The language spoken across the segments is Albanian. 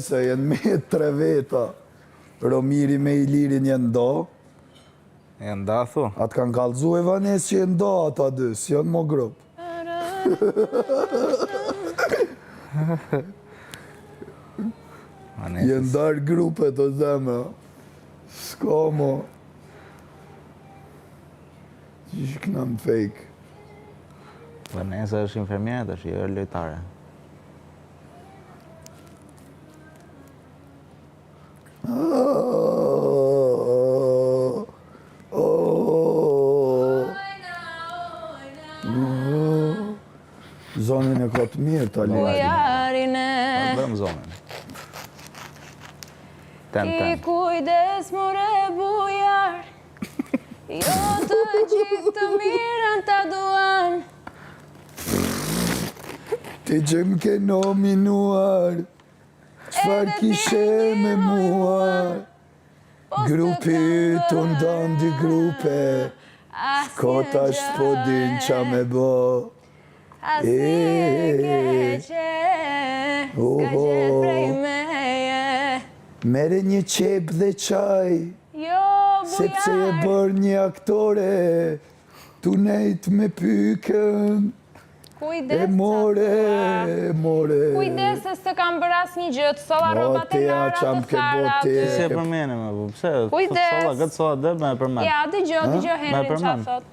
Se jenë me 3 veta, Romiri me Ilirin jenë do. Jenë da, thu. Atë kanë kalzu e Vanes që jenë do ata dy, si janë mo grup. Jenë darë grupet o zeme. S'ka mo. Qish këna më fake. Vanesa është infermierët, është jo lojtare. Zonën e ka të mirë të alin. Bëm zonën. Ki kujdes more bujar, jo të gjithë të mirën të duan. Ti që më ke nominuar, qfar kishe me mua? Grupi të ndonë dy grupe, kota shpodin qa me bo. Asi keqe, s'ka qenë prej meje. Mere një qep dhe qaj, sepse e bërë një aktore, tu nejt me pykën, e more. Kujdes se s'të kam bërë asnjë gjë, të solla rrobat e lara të thara. Si e përmene me bu, pse? Kujdes. Këtë sola dhe me përmene. Ja, dëgjoj Henrin qa thot.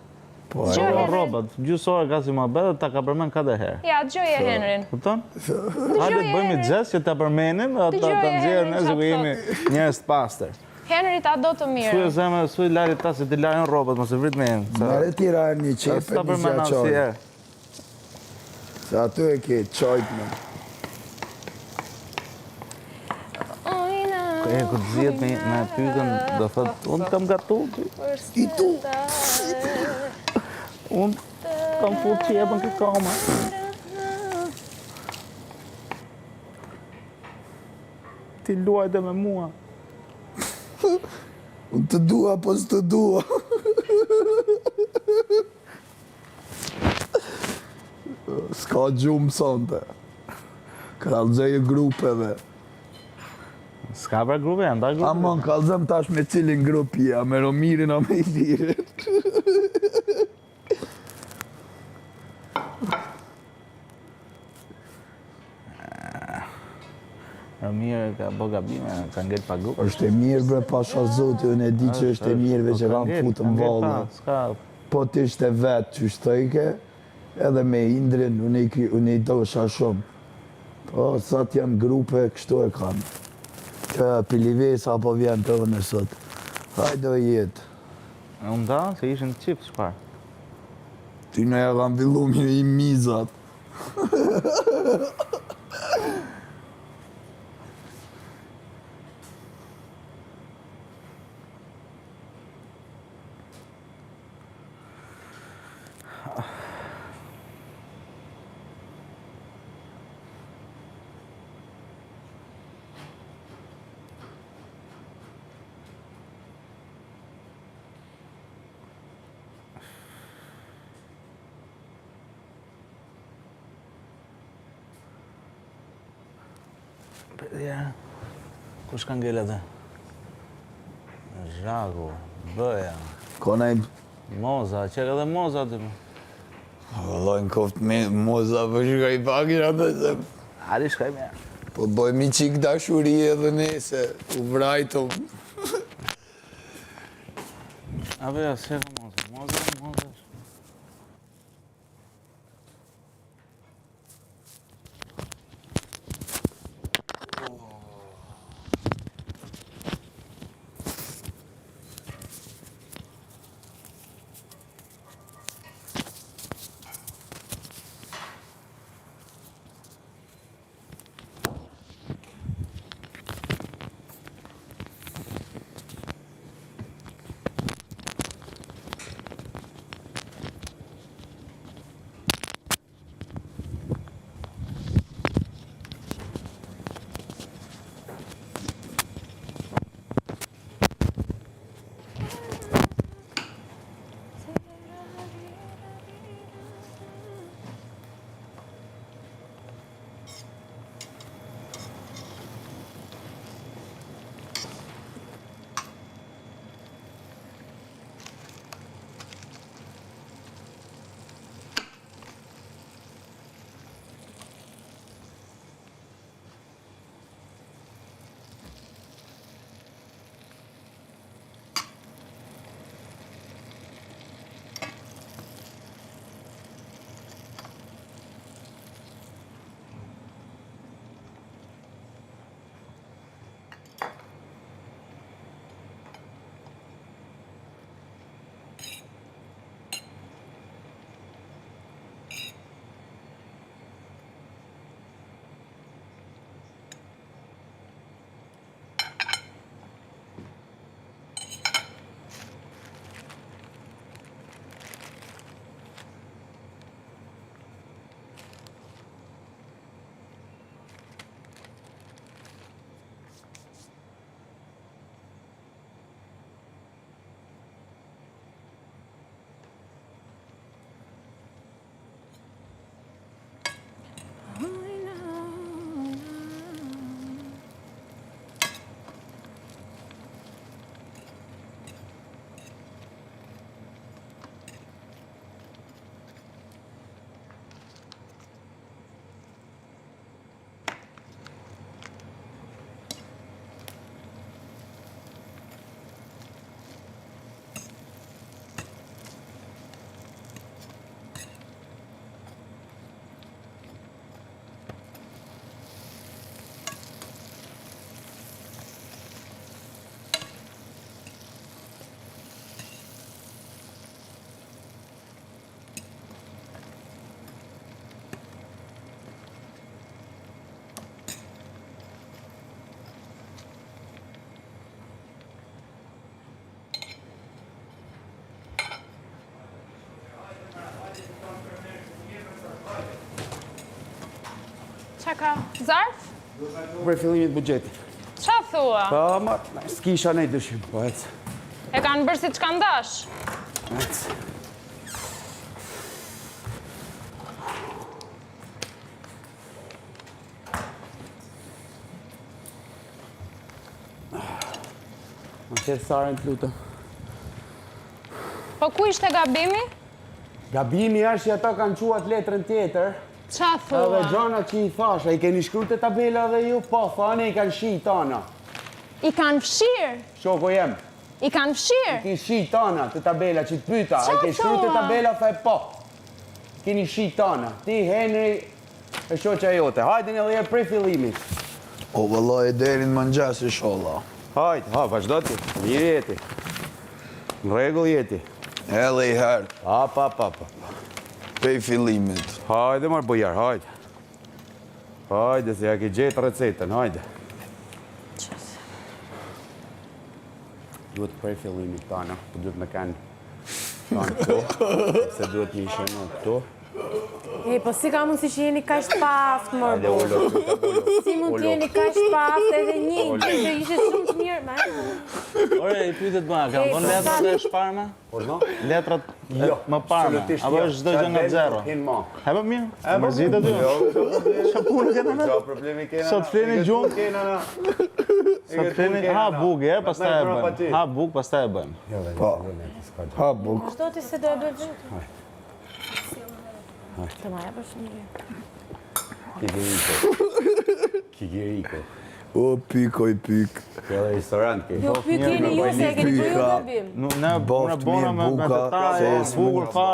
Sola robat, gjysë ora ka si ma bedhe, ta ka përmen 4 herë. Ja, dëgjoj Henrin. Kupton? Hajde të bëjmë i gjes që ta përmenim, ta nëzirë nëzë ku jemi njerës të pastër. Henri ta do të mirë. Suj e zeme, suj larit ta se ti larin robat, mos e vrit me jenë. Mere tira e një qep e një qaqoj. Se aty e ke qojt me. E këtë zhjet me pykën, do thot, unë kam gatu. I tu. Unë kam fut qepën këtë kama. Ti luajte me mua. Unë të dua, po s'të dua. S'ka gjumë sonte. Kalzej grupeve. S'ka për grupe, janë da grupe. Amon, kalzëm tash me cilin grupi, a me Romirin, a me Ilirin. Romirë ka bo gabime, ka ngellë pa grupë. Është e mirë bre pasha zoti, unë e di që është e mirëve që kam futë në vallë. Po t'ishte vetë që shtojke, edhe me Indrin, unë i dosha shumë. Po, sot janë grupe, kështu e kanë. Që Pilivesa po vjen të unë sot. Hajde o jetë. Unë da, se ishin qipë shpar. Ty në ja kam fillu i mizat. Ja, kush ka ngellë dhe? Zhaku, Bëja. Konaj... Moza, që ka dhe Moza të më? Vëllojnë koft me Moza, për shkaj pakin atë se... Ari shkaj me. Po bëjmë i qik dashuri edhe nese, u vrajtëm. A bëja, se ka Moza? Moza. ka zarf? Për fillimit buxhetit. Qa thua? Po, ma, s'kisha nej dyshim, po ec. E kanë bërë si që kanë dash? Ec. Ma qërë Sarën të lutëm. Po ku ishte gabimi? Gabimi është që ata kanë quat letrën tjetër. Qa Edhe thua? gjana që i thasha, i keni shkru të tabela dhe ju, po, thane i kanë shi tana. I kanë fshirë? Shoko jem, I kanë fshirë? ki shi tana të tabela që të pyta, Qa a ke shkru të thua? tabela, tha e po. Keni shi tana, ti Henry e shoqa jote, hajdin edhe je prej fillimit. O, vëllaj, e derin më nxes, inshallah. Hajt, ha, vazhdo ti, mirë jeti. Në regull jeti. Edhe i herë, Pa. pej fillimit. Hajde marë bujar, hajde. Hajde, se ja ke gjetë recetën, hajde. Duhet prej fillimit tana, po duhet me kanë tanë këto, se duhet një shenë këto. E, po si ka mundësi që jeni kaq paft, mërë Hajde, bu. ullo, Si mund të jeni kaq paft edhe një që ishe shumë të mirë, ma? Ore, i pytet ma, kam E, bon po letrat sa- e shparme? Orno? Letrat Jo, më parme, absolutisht apo jo. është çdo gjë nga zero? Hinë ma. E po mirë, mërzit e ty. Qa punë kena në? Qa problemi kena? Sot fleni gjumë? Kena na. Sot fleni, ha buk, pastaj e bëjmë. Ha buk, pastaj e bëjmë. Po, ha buk. Shto ti se do e bëj vetë? Të maja për shumë mirë. Kikiriko. O, pikoj, pik. Kjo dhe restorant ke. Jo, pyk jeni ju se e keni bëju Pyka. gabim. Ne Boft bona mirë, me buka, detaj, se bukur smur. fare.